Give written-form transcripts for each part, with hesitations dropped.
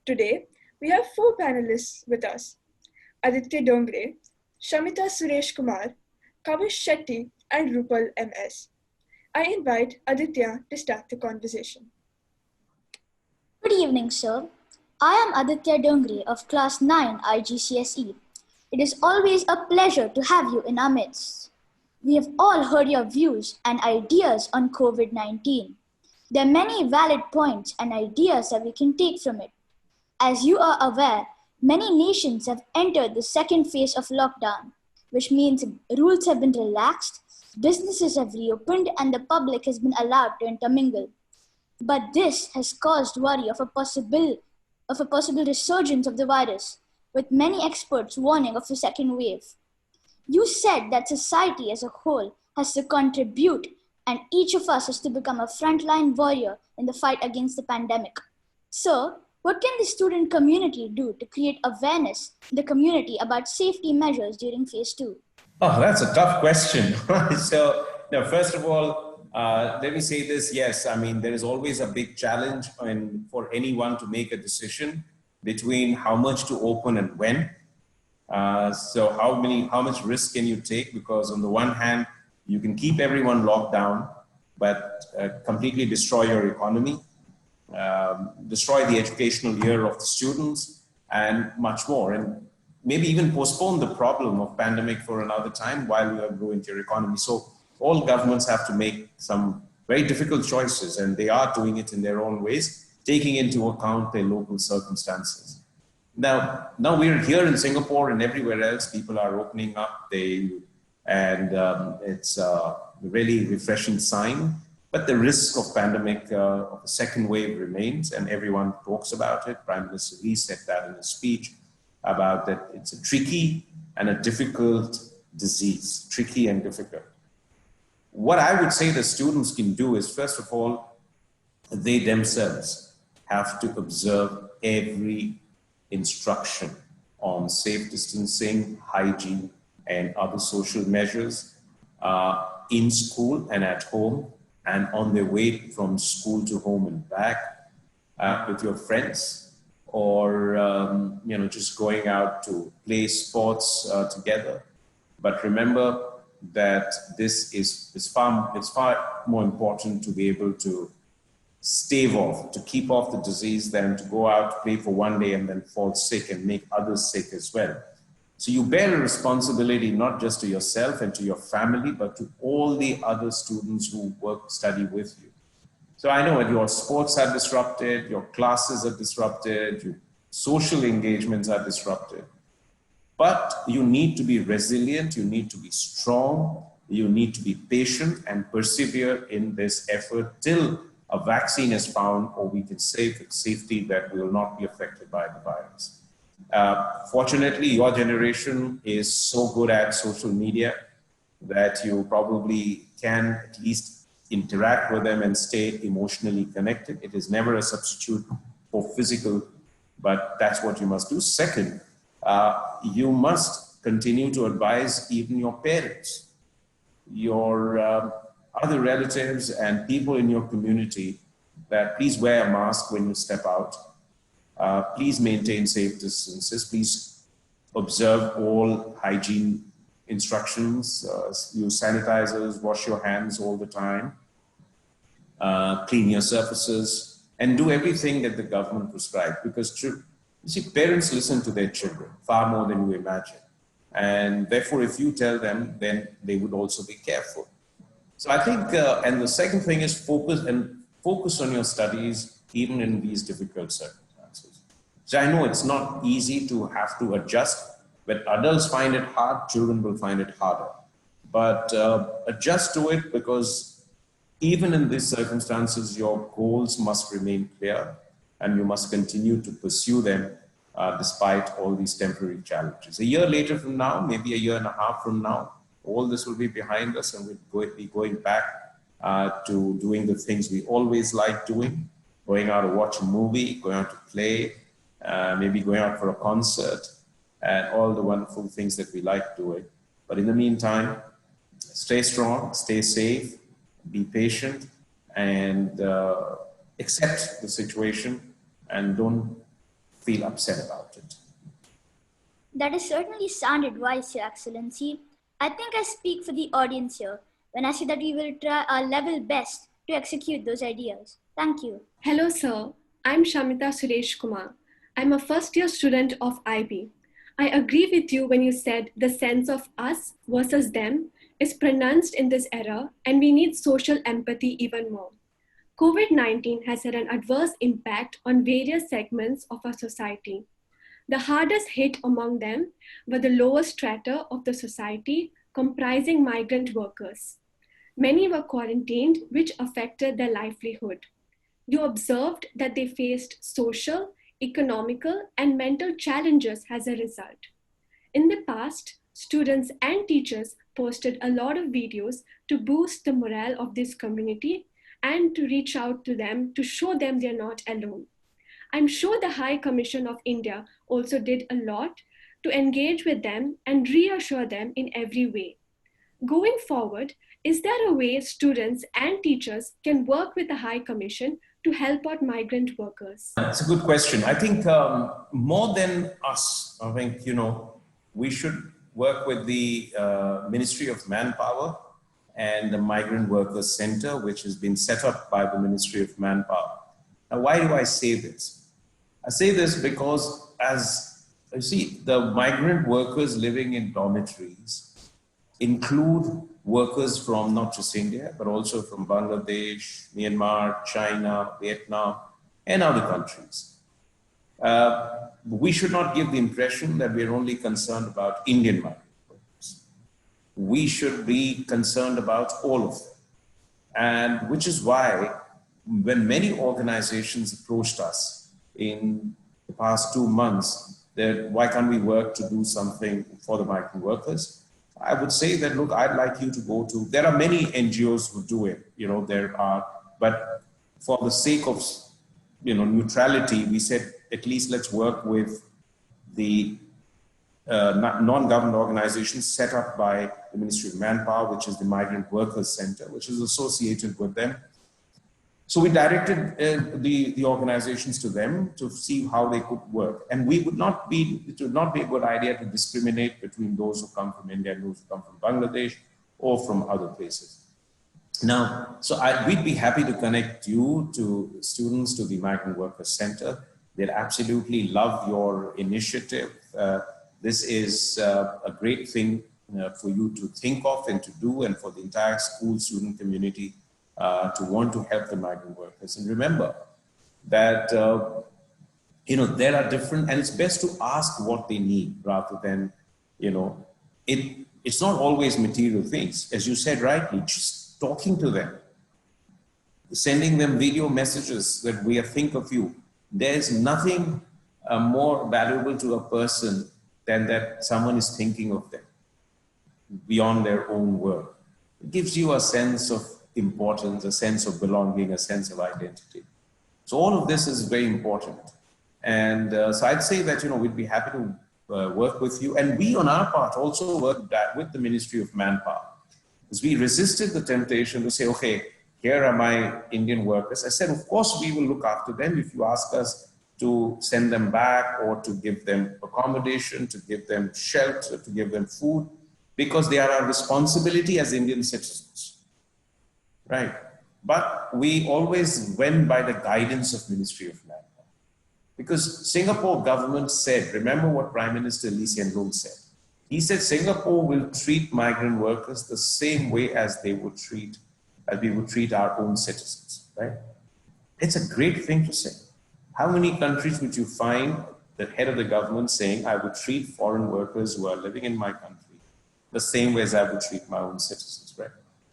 Today, we have four panelists with us: Aditya Dongre, Shamita Suresh Kumar, Kavish Shetty, and Rupal MS. I invite Aditya to start the conversation. Good evening, sir. I am Aditya Dongre of Class 9 IGCSE. It is always a pleasure to have you in our midst. We have all heard your views and ideas on COVID-19. There are many valid points and ideas that we can take from it. As you are aware, many nations have entered the second phase of lockdown, which means rules have been relaxed, businesses have reopened, and the public has been allowed to intermingle. But this has caused worry of a possible resurgence of the virus, with many experts warning of a second wave. You said that society as a whole has to contribute and each of us has to become a frontline warrior in the fight against the pandemic. So, what can the student community do to create awareness in the community about safety measures during phase 2? Oh, that's a tough question. So, first of all, let me say this. Yes, I mean, there is always a big challenge for anyone to make a decision between how much to open and when. So how much risk can you take? Because on the one hand, you can keep everyone locked down, but completely destroy your economy, destroy the educational year of the students, and much more. And maybe even postpone the problem of pandemic for another time while you grow into your economy. So all governments have to make some very difficult choices, and they are doing it in their own ways, taking into account their local circumstances. Now we're here in Singapore and everywhere else, people are opening up, it's a really refreshing sign. But the risk of pandemic, of a second wave remains, and everyone talks about it. Prime Minister Lee said that in his speech about that it's a tricky and a difficult disease, tricky and difficult. What I would say the students can do is, first of all, they themselves have to observe every instruction on safe distancing, hygiene, and other social measures in school and at home, and on their way from school to home and back, with your friends, or just going out to play sports together. But remember that it's far more important to be able to stave off, to keep off the disease, than to go out, play for one day and then fall sick and make others sick as well. So you bear a responsibility not just to yourself and to your family, but to all the other students who study with you. So I know that your sports are disrupted, your classes are disrupted, your social engagements are disrupted. But you need to be resilient, you need to be strong, you need to be patient and persevere in this effort till a vaccine is found, or we can say with safety that will not be affected by the virus. Fortunately, your generation is so good at social media that you probably can at least interact with them and stay emotionally connected. It is never a substitute for physical, but that's what you must do. Second, you must continue to advise even your parents, your other relatives and people in your community that please wear a mask when you step out. Please maintain safe distances. Please observe all hygiene instructions. Use sanitizers, wash your hands all the time, clean your surfaces, and do everything that the government prescribes. Because you see, parents listen to their children far more than you imagine. And therefore, if you tell them, then they would also be careful. So I think, and the second thing is focus on your studies, even in these difficult circumstances. So I know it's not easy to have to adjust. When adults find it hard, children will find it harder. But adjust to it, because even in these circumstances, your goals must remain clear and you must continue to pursue them despite all these temporary challenges. A year later from now, maybe a year and a half from now, all this will be behind us and we'll be going back to doing the things we always liked doing, going out to watch a movie, going out to play, maybe going out for a concert, and all the wonderful things that we like doing. But in the meantime, stay strong, stay safe, be patient, and accept the situation, and don't feel upset about it. That is certainly sound advice, Your Excellency. I think I speak for the audience here when I say that we will try our level best to execute those ideas. Thank you. Hello, sir. I'm Shamita Suresh Kumar. I'm a first-year student of IB. I agree with you when you said the sense of us versus them is pronounced in this era, and we need social empathy even more. COVID-19 has had an adverse impact on various segments of our society. The hardest hit among them were the lower strata of the society, comprising migrant workers. Many were quarantined, which affected their livelihood. You observed that they faced social, economical, and mental challenges as a result. In the past, students and teachers posted a lot of videos to boost the morale of this community and to reach out to them to show them they're not alone. I'm sure the High Commission of India also did a lot to engage with them and reassure them in every way. Going forward, is there a way students and teachers can work with the High Commission to help out migrant workers? That's a good question. I think more than us, I think, we should work with the Ministry of Manpower and the Migrant Workers Center, which has been set up by the Ministry of Manpower. Now, why do I say this? I say this because, as you see, the migrant workers living in dormitories include workers from not just India, but also from Bangladesh, Myanmar, China, Vietnam, and other countries. We should not give the impression that we're only concerned about Indian migrant workers. We should be concerned about all of them. And which is why when many organizations approached us in the past 2 months, that why can't we work to do something for the migrant workers? I would say that, look, I'd like you to go to, there are many NGOs who do it, but for the sake of, neutrality, we said, at least let's work with the non-government organizations set up by the Ministry of Manpower, which is the Migrant Workers Center, which is associated with them. So we directed the organizations to them to see how they could work. And it would not be a good idea to discriminate between those who come from India and those who come from Bangladesh or from other places. Now, so we'd be happy to connect you to students to the Migrant Workers Center. They'd absolutely love your initiative. This is a great thing for you to think of and to do, and for the entire school student community to want to help the migrant workers. And remember that, there are different, and it's best to ask what they need rather than, it's not always material things. As you said rightly, just talking to them, sending them video messages that we think of you. There's nothing more valuable to a person than that someone is thinking of them beyond their own work. It gives you a sense of importance, a sense of belonging, a sense of identity. So all of this is very important. And so I'd say that, we'd be happy to work with you. And we on our part also work with the Ministry of Manpower. Because we resisted the temptation to say, okay, here are my Indian workers. I said, of course, we will look after them if you ask us to send them back or to give them accommodation, to give them shelter, to give them food, because they are our responsibility as Indian citizens. Right. But we always went by the guidance of Ministry of Manpower. Because Singapore government said, remember what Prime Minister Lee Hsien Loong said. He said Singapore will treat migrant workers the same way as we would treat our own citizens, right? It's a great thing to say. How many countries would you find the head of the government saying, I would treat foreign workers who are living in my country the same way as I would treat my own citizens, right?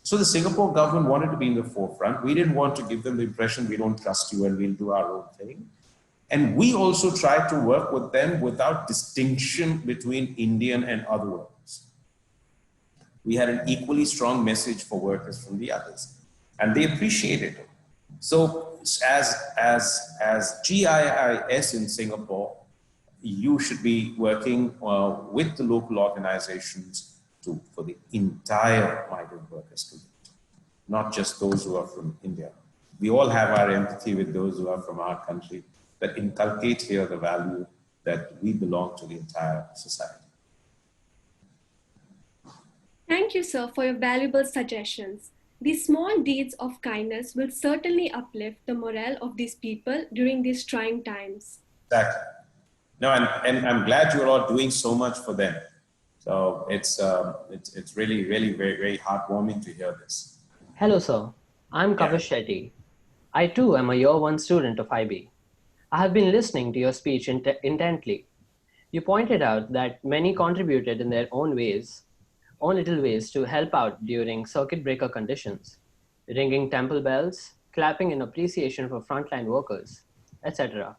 So the Singapore government wanted to be in the forefront. We didn't want to give them the impression we don't trust you and we'll do our own thing. And we also tried to work with them without distinction between Indian and other workers. We had an equally strong message for workers from the others, and they appreciated it. So as GIIS in Singapore, you should be working with the local organizations for the entire migrant workers community, not just those who are from India. We all have our empathy with those who are from our country, that inculcate here the value that we belong to the entire society. Thank you, sir, for your valuable suggestions. These small deeds of kindness will certainly uplift the morale of these people during these trying times. Exactly. No, and I'm glad you're all doing so much for them. So it's really, really very, very heartwarming to hear this. Hello, sir. I'm Kavish Shetty. I too am a year one student of IB. I have been listening to your speech intently. You pointed out that many contributed in their own little ways to help out during circuit breaker conditions, ringing temple bells, clapping in appreciation for frontline workers, etc.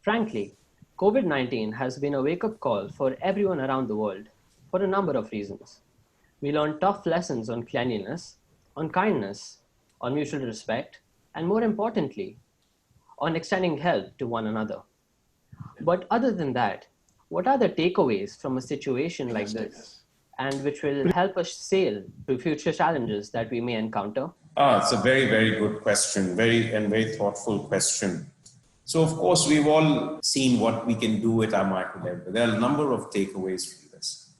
Frankly, COVID-19 has been a wake-up call for everyone around the world for a number of reasons. We learned tough lessons on cleanliness, on kindness, on mutual respect, and more importantly, on extending help to one another. But other than that, what are the takeaways from a situation like this, and which will help us sail through future challenges that we may encounter? It's a very, very good question, very thoughtful question. So, of course, we've all seen what we can do at our micro level. There are a number of takeaways from this.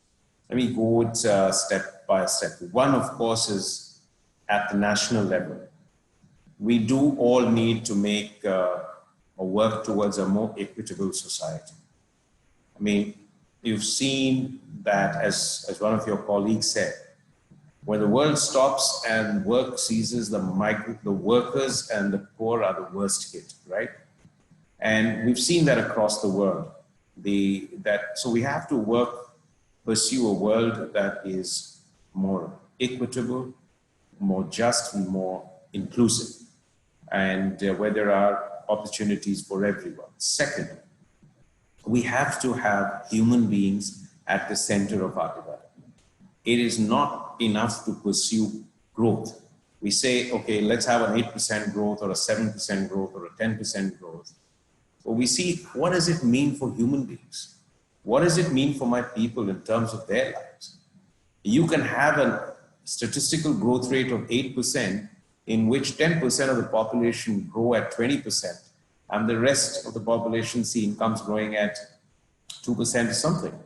Let me go it step by step. One, of course, is at the national level. We do all need to make or work towards a more equitable society. I mean, you've seen that, as one of your colleagues said, when the world stops and work ceases, the workers and the poor are the worst hit, right? And we've seen that across the world. So we have to pursue a world that is more equitable, more just, and more inclusive, and where there are opportunities for everyone. Second, we have to have human beings at the center of our development. It is not enough to pursue growth. We say, okay, let's have an 8% growth or a 7% growth or a 10% growth. But we see, what does it mean for human beings? What does it mean for my people in terms of their lives? You can have a statistical growth rate of 8% in which 10% of the population grow at 20% and the rest of the population see incomes growing at 2% or something.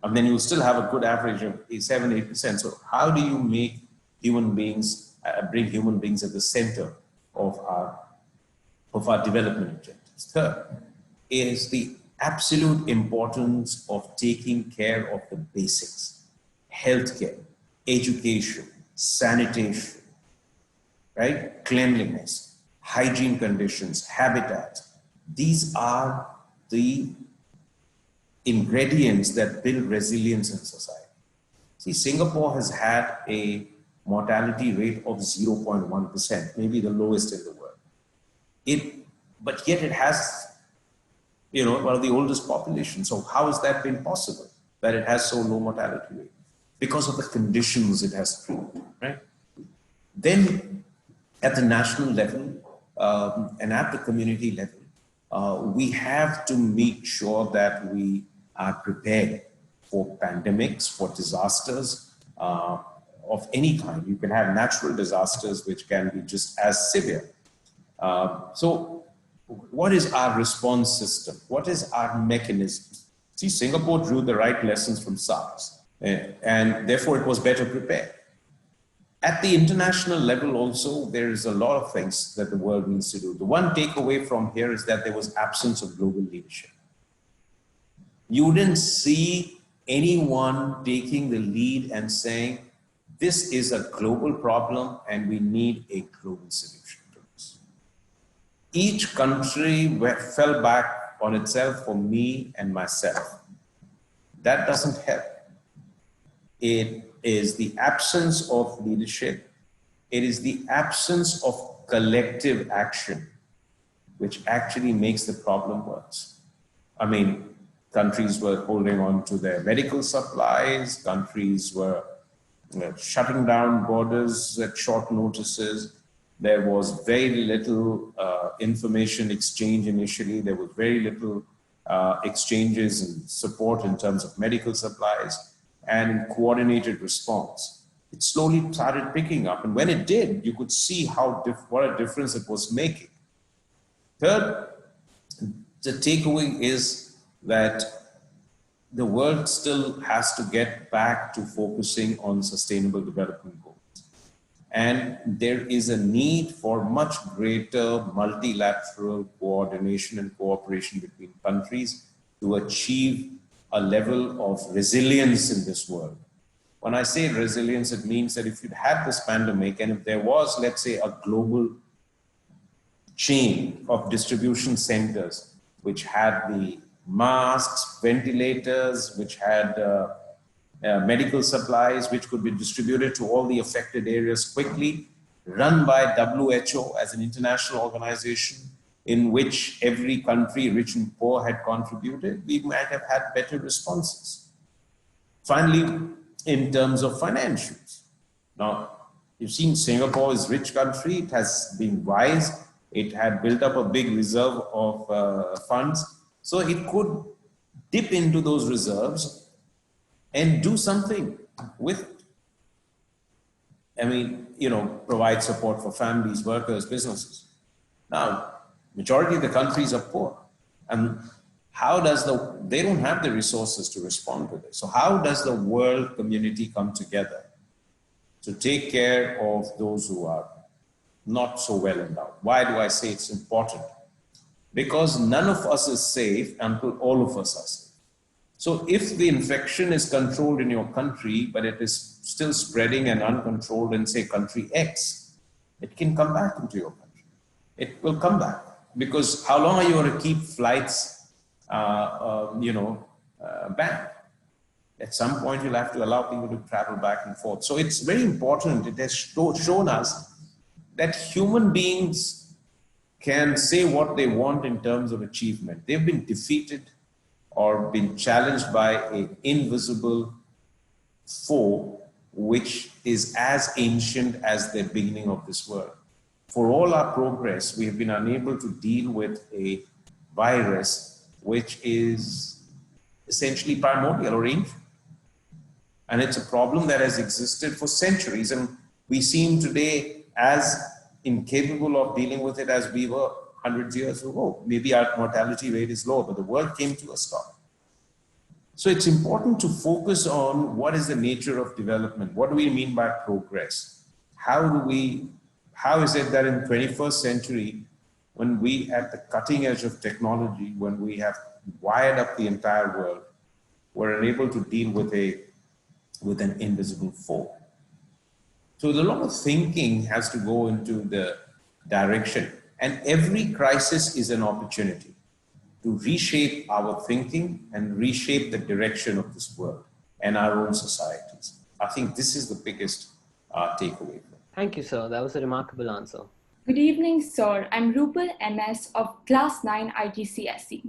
And then you'll still have a good average of 7-8%. So how do you make human beings, bring human beings at the center of our development objectives? Third is the absolute importance of taking care of the basics: healthcare, education, sanitation, right? Cleanliness, hygiene conditions, habitat. These are the ingredients that build resilience in society. See, Singapore has had a mortality rate of 0.1%, maybe the lowest in the world. But yet it has, one of the oldest populations. So how has that been possible, that it has so low mortality rate? Because of the conditions it has created, right? Then at the national level and at the community level, we have to make sure that we are prepared for pandemics, for disasters of any kind. You can have natural disasters which can be just as severe. So what is our response system? What is our mechanism? See, Singapore drew the right lessons from SARS, and therefore it was better prepared. At the international level also, there is a lot of things that the world needs to do. The one takeaway from here is that there was absence of global leadership. You didn't see anyone taking the lead and saying, this is a global problem and we need a global solution to this. Each country fell back on itself for me and myself. That doesn't help. It is the absence of leadership. It is the absence of collective action which actually makes the problem worse. I mean, countries were holding on to their medical supplies. Countries were shutting down borders at short notices. There was very little information exchange initially. There was very little exchanges and support in terms of medical supplies and coordinated response. It slowly started picking up. And when it did, you could see what a difference it was making. Third, The takeaway is that the world still has to get back to focusing on sustainable development goals. And there is a need for much greater multilateral coordination and cooperation between countries to achieve a level of resilience in this world. When I say resilience, it means that if you'd had this pandemic and if there was, let's say, a global chain of distribution centers which had the masks, ventilators, which had medical supplies, which could be distributed to all the affected areas quickly, run by WHO as an international organization in which every country, rich and poor, had contributed, we might have had better responses. Finally, in terms of financials. Now, you've seen Singapore is a rich country. It has been wise. It had built up a big reserve of funds. So it could dip into those reserves and do something with it. I mean, provide support for families, workers, businesses. Now, majority of the countries are poor. And they don't have the resources to respond to this. So how does the world community come together to take care of those who are not so well endowed? Why do I say it's important? Because none of us is safe until all of us are safe. So if the infection is controlled in your country, but it is still spreading and uncontrolled in, say, country X, it can come back into your country. It will come back. Because how long are you going to keep flights banned? At some point, you'll have to allow people to travel back and forth. So it's very important. It has shown us that human beings can say what they want in terms of achievement. They've been defeated or been challenged by an invisible foe, which is as ancient as the beginning of this world. For all our progress, we have been unable to deal with a virus which is essentially primordial or ancient. And it's a problem that has existed for centuries. And we seem today as incapable of dealing with it as we were hundreds of years ago. Maybe our mortality rate is low, but the world came to a stop. So it's important to focus on what is the nature of development? What do we mean by progress? How is it that in the 21st century, when we at the cutting edge of technology, when we have wired up the entire world, we're unable to deal with an invisible foe? So a lot of thinking has to go into the direction, and every crisis is an opportunity to reshape our thinking and reshape the direction of this world and our own societies. I think this is the biggest takeaway. Thank you, sir. That was a remarkable answer. Good evening, sir. I'm Rupal MS of Class 9 IGCSE.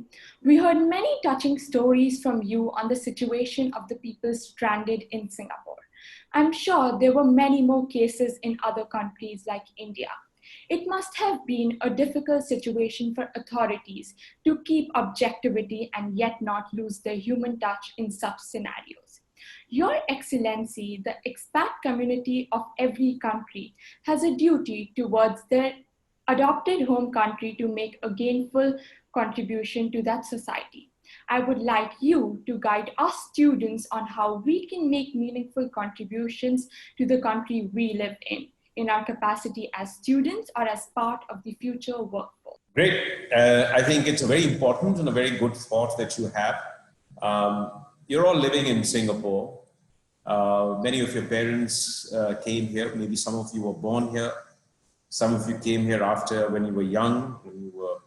We heard many touching stories from you on the situation of the people stranded in Singapore. I'm sure there were many more cases in other countries like India. It must have been a difficult situation for authorities to keep objectivity and yet not lose their human touch in such scenarios. Your Excellency, the expat community of every country has a duty towards their adopted home country to make a gainful contribution to that society. I would like you to guide us students on how we can make meaningful contributions to the country we live in our capacity as students or as part of the future workforce. Great. I think it's a very important and a very good thought that you have. You're all living in Singapore. Many of your parents came here. Maybe some of you were born here. Some of you came here after when you were young, when you were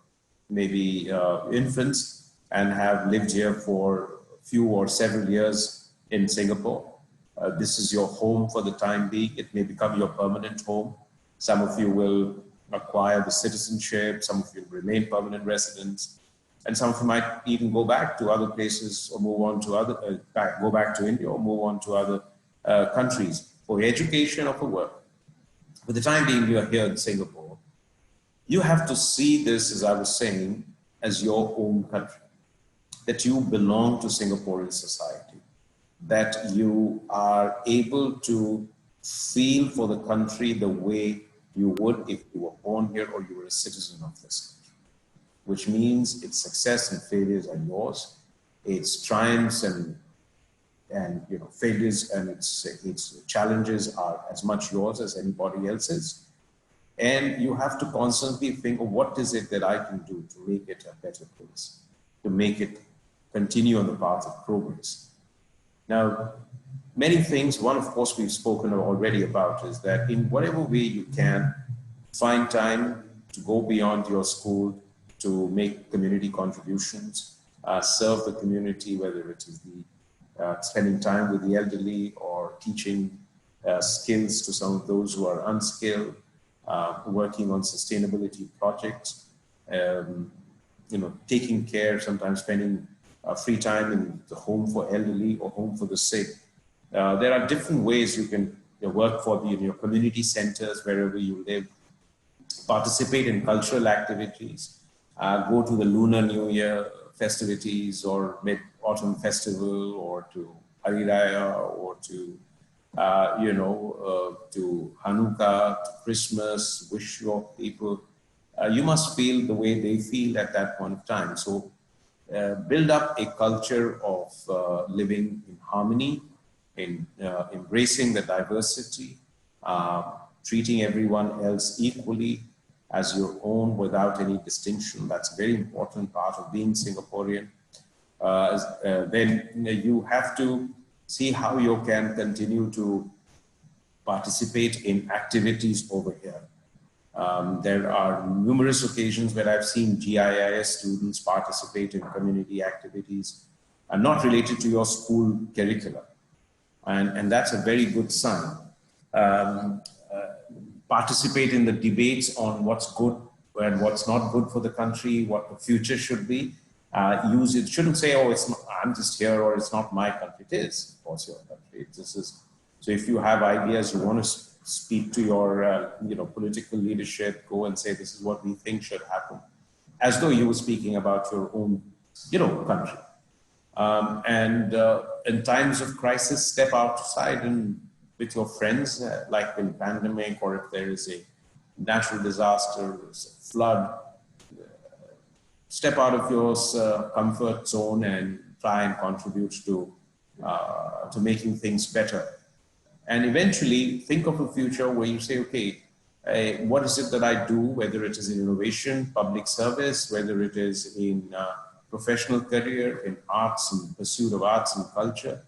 maybe infants, and have lived here for a few or several years in Singapore. This is your home for the time being. It may become your permanent home. Some of you will acquire the citizenship. Some of you will remain permanent residents. And some of you might even go back to other places or move on to go back to India or move on to other countries for education or for work. For the time being, you are here in Singapore. You have to see this, as I was saying, as your own country, that you belong to Singaporean society, that you are able to feel for the country the way you would if you were born here or you were a citizen of this country. which means its success and failures are yours. Its triumphs and failures and its challenges are as much yours as anybody else's. And you have to constantly think of what is it that I can do to make it a better place, to make it continue on the path of progress. Now, many things, one of course we've spoken already about, is that in whatever way you can, find time to go beyond your school to make community contributions, serve the community, whether it is spending time with the elderly or teaching skills to some of those who are unskilled, working on sustainability projects, taking care, sometimes spending free time in the home for elderly or home for the sick. There are different ways you can work for your community centers wherever you live, participate in cultural activities, go to the Lunar New Year festivities or Mid-Autumn Festival or to Hari Raya or to to Hanukkah, to Christmas, wish your people. You must feel the way they feel at that point of time. So build up a culture of living in harmony, in embracing the diversity, treating everyone else equally as your own without any distinction. That's a very important part of being Singaporean. Then you have to see how you can continue to participate in activities over here. There are numerous occasions where I've seen GIIS students participate in community activities not related to your school curriculum. And that's a very good sign. Participate in the debates on what's good and what's not good for the country, what the future should be. Use it. Shouldn't say, oh, I'm just here, or it's not my country. It is, of course, your country. So if you have ideas, you want to speak to your political leadership, go and say, this is what we think should happen, as though you were speaking about your own country. In times of crisis, step outside and with your friends, like in pandemic, or if there is a natural disaster, a flood, step out of your comfort zone and try and contribute to making things better. And eventually think of a future where you say, okay, what is it that I do, whether it is in innovation, public service, whether it is in professional career, in arts and pursuit of arts and culture.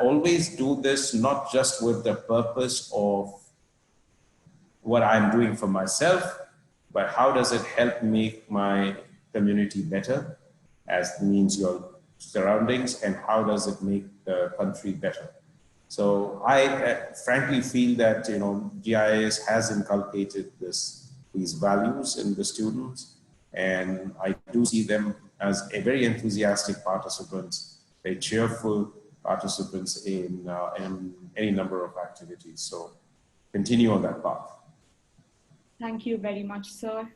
Always do this not just with the purpose of what I'm doing for myself, but how does it help make my community better, as means your surroundings, and how does it make the country better? So I frankly feel that GIIS has inculcated these values in the students, and I do see them as a very enthusiastic participants, very cheerful participants in any number of activities. So continue on that path. Thank you very much, sir.